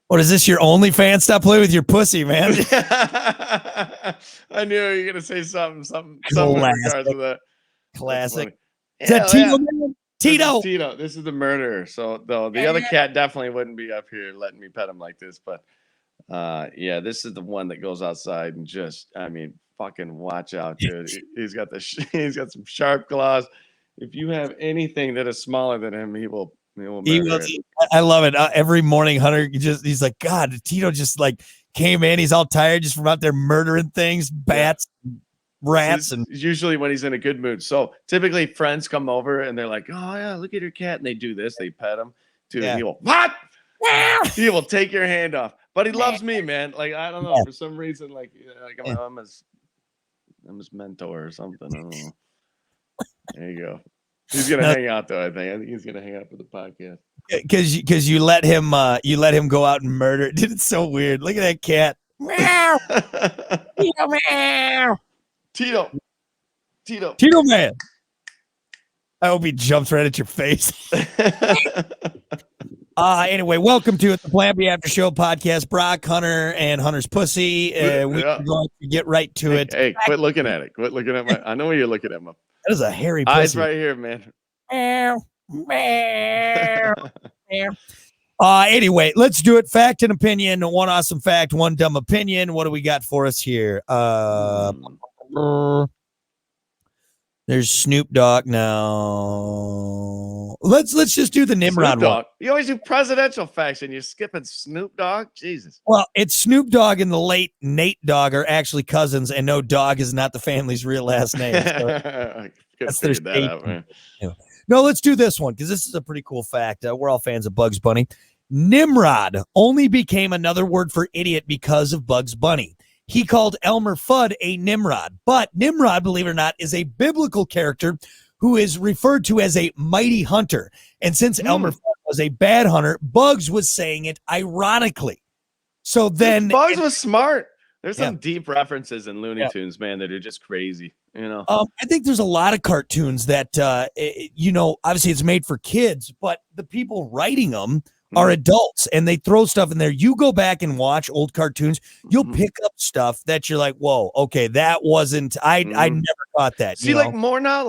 What is this? Your OnlyFans? Stop playing with your pussy, man. I knew you were gonna say something in Classic. regards to that. Classic. Is that Tito, man? Tito. Tito. This is the murderer. So though the other cat definitely wouldn't be up here letting me pet him like this, but yeah, this is the one that goes outside and just, I mean, fucking watch out, dude. He's got he's got some sharp claws. If you have anything that is smaller than him, he will murder it. I love it. Every morning, Hunter he's like, God, Tito just like came in. He's all tired just from out there murdering things, bats, rats, and usually when he's in a good mood. So typically friends come over and they're like, oh yeah, look at your cat, and they do this, they pet him. Dude, he will he will take your hand off. But he loves me, man. Like, I don't know, for some reason, like I'm his mentor or something. I don't know. There you go. He's gonna hang out though. I think he's gonna hang out for the podcast. Because you let him go out and murder. Dude, it's so weird. Look at that cat. Meow. Tito, meow. Tito man. I hope he jumps right at your face. Anyway, welcome to the Plan B After Show podcast. Brock, Hunter, and Hunter's pussy. We're going to get right to it. Hey, quit looking at it. Quit looking at my. I know what you're looking at. That is a hairy pussy. Eyes right here, man. Anyway, let's do it. Fact and opinion. One awesome fact, one dumb opinion. What do we got for us here? There's Snoop Dogg now. Let's just do the NIMROD one. You always do presidential facts and you're skipping Snoop Dogg? Jesus. Well, it's Snoop Dogg and the late Nate Dogg are actually cousins, and no, Dogg is not the family's real last name. So that's their that out, No, let's do this one because this is a pretty cool fact. We're all fans of Bugs Bunny. NIMROD only became another word for idiot because of Bugs Bunny. He called Elmer Fudd a Nimrod, but Nimrod, believe it or not, is a biblical character who is referred to as a mighty hunter. And since Elmer Fudd was a bad hunter, Bugs was saying it ironically. So then Bugs was smart. There's some deep references in Looney Tunes, man, that are just crazy. You know, I think there's a lot of cartoons that, obviously it's made for kids, but the people writing them are adults and they throw stuff in there. You go back and watch old cartoons, you'll pick up stuff that you're like, whoa, okay, that wasn't, I never caught that. See, like more now,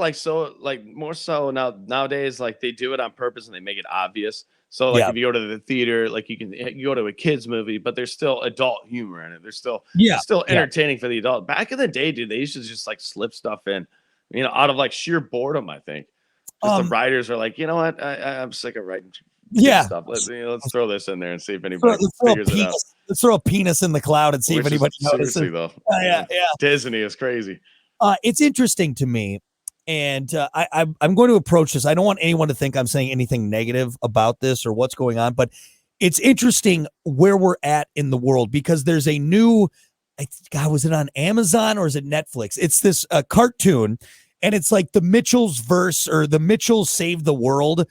more so nowadays, like they do it on purpose and they make it obvious. So like if you go to the theater, like you go to a kid's movie, but there's still adult humor in it. There's still entertaining for the adult. Back in the day, dude, they used to just like slip stuff in, out of like sheer boredom, I think. The writers are like, you know what? I'm sick of writing stuff. Let's throw this in there and see if anybody figures it out. Let's throw a penis in the cloud and see if anybody notices. Seriously, though. Disney is crazy. It's interesting to me. And I'm going to approach this. I don't want anyone to think I'm saying anything negative about this or what's going on, but it's interesting where we're at in the world because there's a new, was it on Amazon or is it Netflix? It's this cartoon, and it's like the Mitchells verse or the Mitchells Save the World.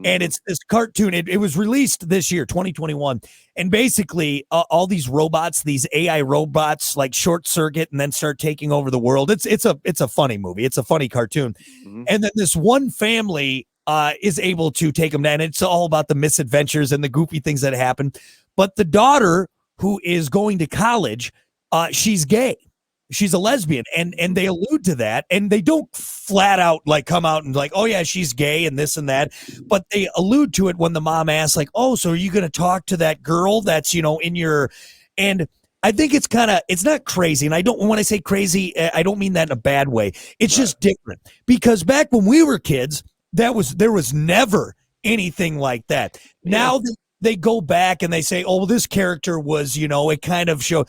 And it's this cartoon. It was released this year, 2021. And basically, all these robots, these AI robots, like short circuit and then start taking over the world. It's a funny movie. It's a funny cartoon. And then this one family is able to take them down. It's all about the misadventures and the goofy things that happen. But the daughter, who is going to college, she's gay. She's a lesbian, and they allude to that, and they don't flat out like come out and like, oh yeah, she's gay and this and that, but they allude to it when the mom asks like, oh, so are you going to talk to that girl that's, in your, and I think it's not crazy. And when I say crazy, I don't mean that in a bad way. It's just different because back when we were kids, there was never anything like that. Now they go back and they say, oh, well, this character was, it kind of showed.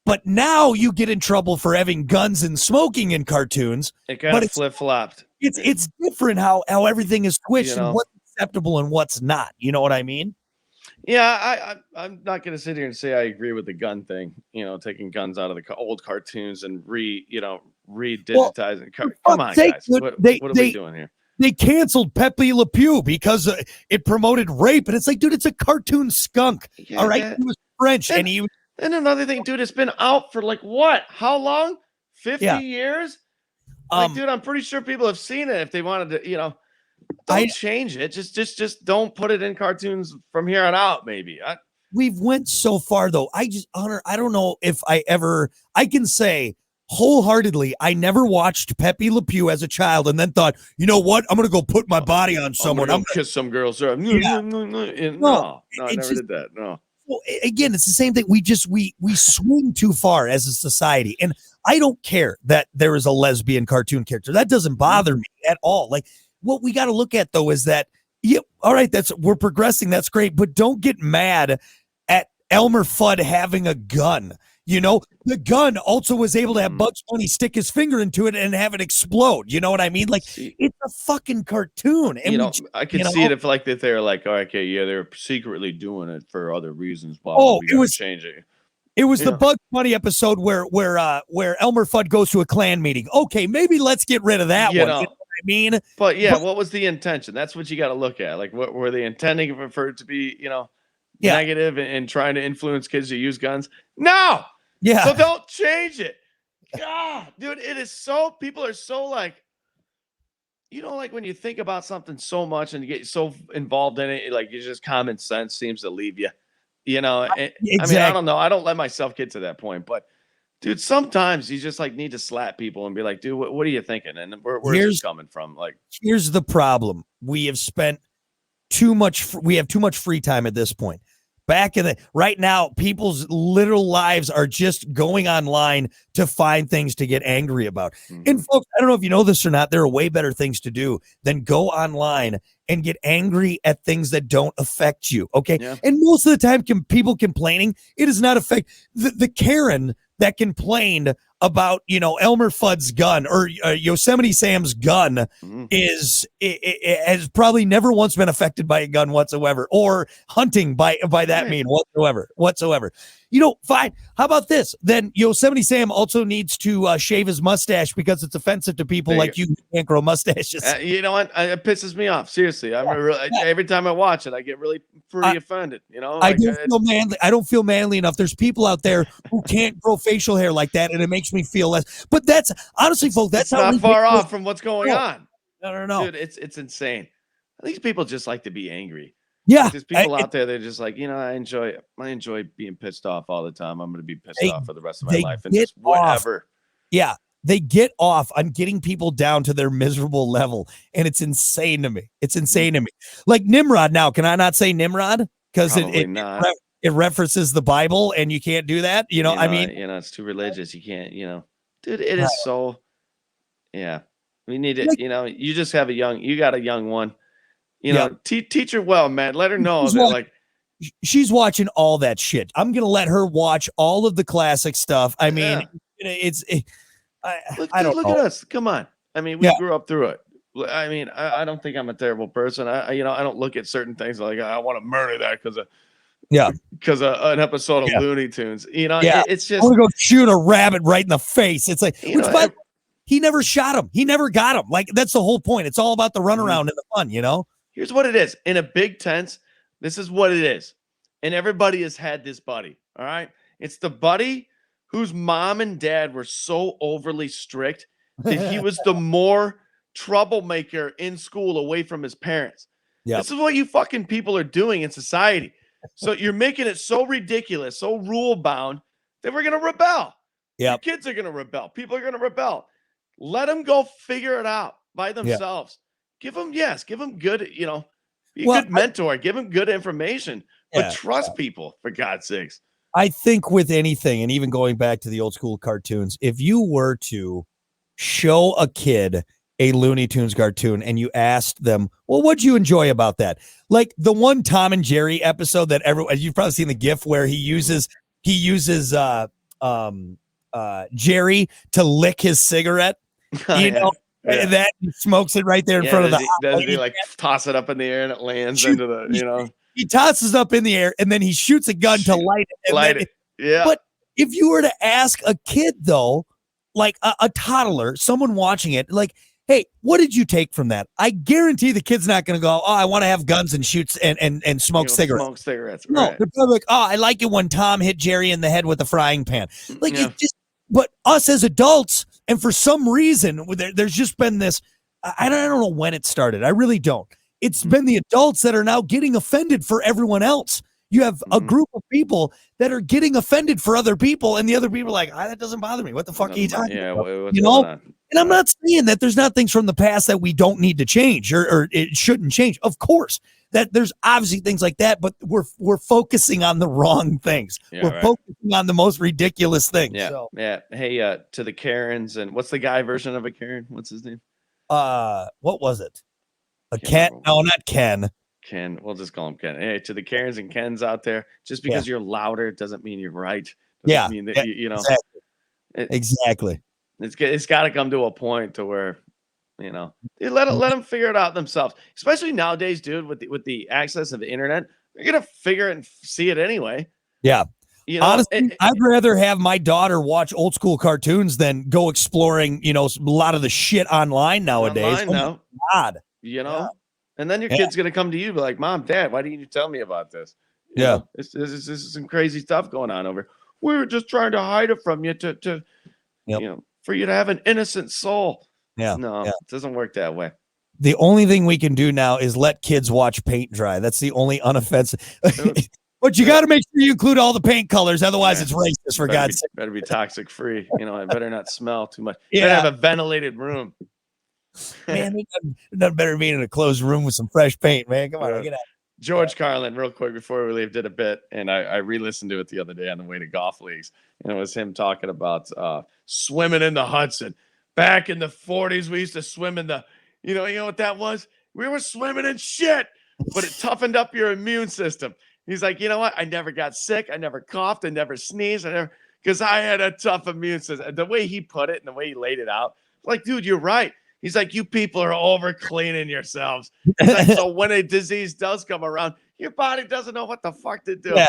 But now you get in trouble for having guns and smoking in cartoons. It kind of flip-flopped. It's different how everything is switched and what's acceptable and what's not. You know what I mean? Yeah, I'm not going to sit here and say I agree with the gun thing. Taking guns out of the old cartoons and re-digitizing. Come on, guys. What are we doing here? They canceled Pepe Le Pew because it promoted rape. And it's like, dude, it's a cartoon skunk. All right? He was French and he was. And another thing, dude, it's been out for like what? How long? 50 years? Dude, I'm pretty sure people have seen it if they wanted to, don't change it. Just don't put it in cartoons from here on out, maybe. we've went so far though. I don't know if I can say wholeheartedly, I never watched Pepe Le Pew as a child and then thought, you know what? I'm going to go put my body on someone. I'm going to kiss some girls. Yeah. No, I never did that. No. Well, again, it's the same thing. We swing too far as a society. And I don't care that there is a lesbian cartoon character. That doesn't bother me at all. Like, what we got to look at though is that, yeah, all right, we're progressing. That's great. But don't get mad at Elmer Fudd having a gun. You know, the gun also was able to have Bugs Bunny stick his finger into it and have it explode. You know what I mean? Like, it's a fucking cartoon. And I could see it if like that they're like, oh, okay, yeah, they're secretly doing it for other reasons. It was changing. It was the Bugs Bunny episode where Elmer Fudd goes to a Klan meeting. Okay, maybe let's get rid of that one. You know what I mean? But what was the intention? That's what you got to look at. Like, what were they intending for it to be? Negative and trying to influence kids to use guns? No. Yeah. So don't change it. God, dude, it is so, people are so like, like when you think about something so much and you get so involved in it, like, you just common sense seems to leave you, Exactly. I mean, I don't know. I don't let myself get to that point, but dude, sometimes you just like need to slap people and be like, dude, what are you thinking? And where's this coming from? Like, here's the problem. We have too much free time at this point. Right now, people's literal lives are just going online to find things to get angry about. And folks, I don't know if you know this or not, there are way better things to do than go online and get angry at things that don't affect you. Okay. Yeah. And most of the time, people complaining, it does not affect the Karen that complained about, Elmer Fudd's gun or Yosemite Sam's gun has probably never once been affected by a gun whatsoever, or hunting by that mean whatsoever. Fine. How about this? Then Yosemite Sam also needs to shave his mustache because it's offensive to people like you who can't grow mustaches. You know what? It pisses me off. Seriously. Every time I watch it, I get really pretty offended. I don't feel manly enough. There's people out there who can't grow facial hair like that, and it makes me feel less. But that's honestly, folks, that's not far off from what's going on. No. Dude, it's insane. These people just like to be angry. Yeah, like, there's people out there. They're just like, I enjoy being pissed off all the time. I'm going to be pissed off for the rest of my life, and just whatever. Yeah, they get off on getting people down to their miserable level, and it's insane to me. It's insane to me. Like Nimrod. Now, can I not say Nimrod because it references the Bible, and you can't do that? I mean, it's too religious. You can't. Dude, it is so. Yeah, we need it. You just have you got a young one. Teach her well, man. Let her know that she's watching all that shit. I'm gonna let her watch all of the classic stuff. I mean, I don't look at us. Come on. I mean, we grew up through it. I mean, I don't think I'm a terrible person. I don't look at certain things like I want to murder that because of an episode of Looney Tunes. It's just, I want to go shoot a rabbit right in the face. It's like, he never shot him. He never got him. Like, that's the whole point. It's all about the runaround and the fun, Here's what it is. In a big tent, this is what it is. And everybody has had this buddy, all right? It's the buddy whose mom and dad were so overly strict that he was the more troublemaker in school away from his parents. Yep. This is what you fucking people are doing in society. So you're making it so ridiculous, so rule-bound that we're going to rebel. Your kids are going to rebel. People are going to rebel. Let them go figure it out by themselves. Give them good, be a good mentor. Give them good information, but trust people, for God's sakes. I think with anything, and even going back to the old school cartoons, if you were to show a kid a Looney Tunes cartoon and you asked them, well, what'd you enjoy about that? Like the one Tom and Jerry episode that you've probably seen the GIF where he uses Jerry to lick his cigarette, and that he smokes it right there in front of the house. Does he like toss it up in the air and it lands into the, He tosses up in the air and then he shoots a gun to light it. Yeah. But if you were to ask a kid though, like a toddler, someone watching it, like, hey, what did you take from that? I guarantee the kid's not going to go, oh, I want to have guns and shoots and smoke cigarettes. Smoke cigarettes. No, they're probably like, oh, I like it when Tom hit Jerry in the head with a frying pan. Like it just, but us as adults, and for some reason, there's just been this, I don't know when it started. I really don't. It's been the adults that are now getting offended for everyone else. You have a group of people that are getting offended for other people, and the other people are like, that doesn't bother me. What the fuck are you talking about? What's going on? And I'm not saying that there's not things from the past that we don't need to change or it shouldn't change. Of course, that there's obviously things like that, but we're focusing on the wrong things. We're focusing on the most ridiculous things. Yeah. So. Yeah. Hey, to the Karens, and what's the guy version of a Karen? What's his name? What was it? A Ken? No, not Ken. Ken. We'll just call him Ken. Hey, to the Karens and Kens out there, just because you're louder doesn't mean you're right. Doesn't mean that you know. Exactly. It's got to come to a point to where, you know, let them figure it out themselves. Especially nowadays, dude, with the access of the internet, they're gonna figure it and see it anyway. Yeah. You know, honestly, I'd rather have my daughter watch old school cartoons than go exploring, you know, a lot of the shit online nowadays. God, you know, and then your kid's gonna come to you, be like, "Mom, Dad, why didn't you tell me about this?" You know, this is some crazy stuff going on over. We were just trying to hide it from you to you know, for you to have an innocent soul. No, it doesn't work that way. The only thing we can do now is let kids watch paint dry. That's the only unoffensive. But you got to make sure you include all the paint colors. Otherwise, it's racist, for God's sake. Better be toxic free. You know, it better not smell too much. Better have a ventilated room. Man, nothing better than being in a closed room with some fresh paint, man. Come on, get out. George Carlin, real quick before we leave, did a bit, and I re-listened to it the other day on the way to golf leagues, and it was him talking about swimming in the Hudson. Back in the 40s, we used to swim in the, you know what that was? We were swimming in shit, but it toughened up your immune system. He's like, you know what? I never got sick. I never coughed. I never sneezed. Because I had a tough immune system. The way he put it and the way he laid it out, like, dude, you're right. He's like, you people are over cleaning yourselves. Like, so when a disease does come around, your body doesn't know what the fuck to do. Yeah.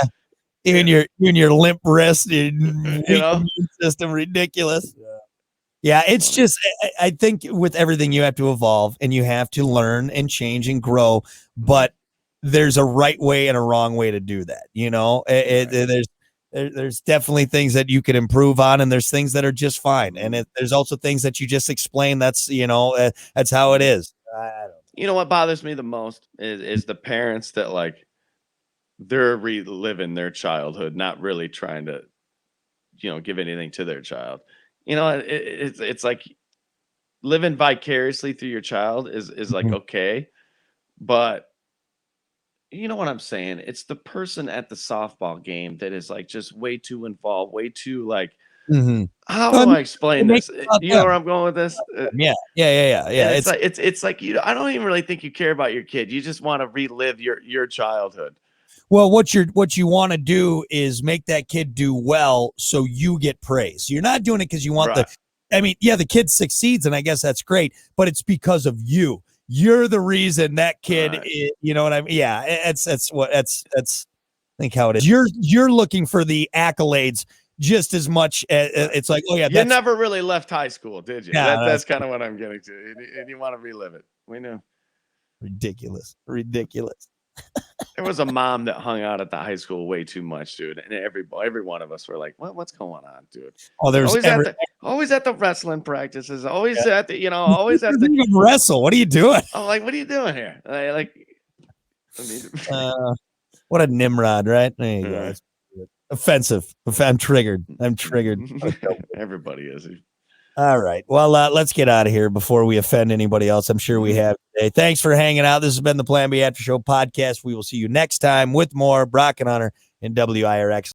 Even your limp wrist, your weak immune system, ridiculous. Yeah, it's just, I think with everything you have to evolve and you have to learn and change and grow, but there's a right way and a wrong way to do that. You know, there's definitely things that you can improve on, and there's things that are just fine. And there's also things that you just explain. That's, you know, that's how it is. I don't know. You know what bothers me the most is the parents that, like, they're reliving their childhood, not really trying to, you know, give anything to their child. You know, it's like living vicariously through your child is like, okay, but you know what I'm saying? It's the person at the softball game that is like just way too involved, way too like, how do I explain this? You know where I'm going with this? Yeah. It's like, I don't even really think you care about your kid. You just want to relive your childhood. Well, what you want to do is make that kid do well so you get praise. You're not doing it because you want the kid succeeds, and I guess that's great, but it's because of you. You're the reason that kid is, you know what I mean? Yeah, that's I think how it is. You're looking for the accolades just as much as it's like, oh yeah, you never really left high school, did you? Yeah, that's kind of what I'm getting to. And you want to relive it. We knew. Ridiculous. There was a mom that hung out at the high school way too much, dude. And every one of us were like, what's going on, dude? Oh, there's always at the wrestling practices, always at the, you know, always at the even wrestle. What are you doing? I'm like, what are you doing here? What a Nimrod, right? There you go. Offensive. I'm triggered. Everybody is. All right. Well, let's get out of here before we offend anybody else. I'm sure we have today. Thanks for hanging out. This has been the Plan B After Show podcast. We will see you next time with more Brock and Hunter in WIRX.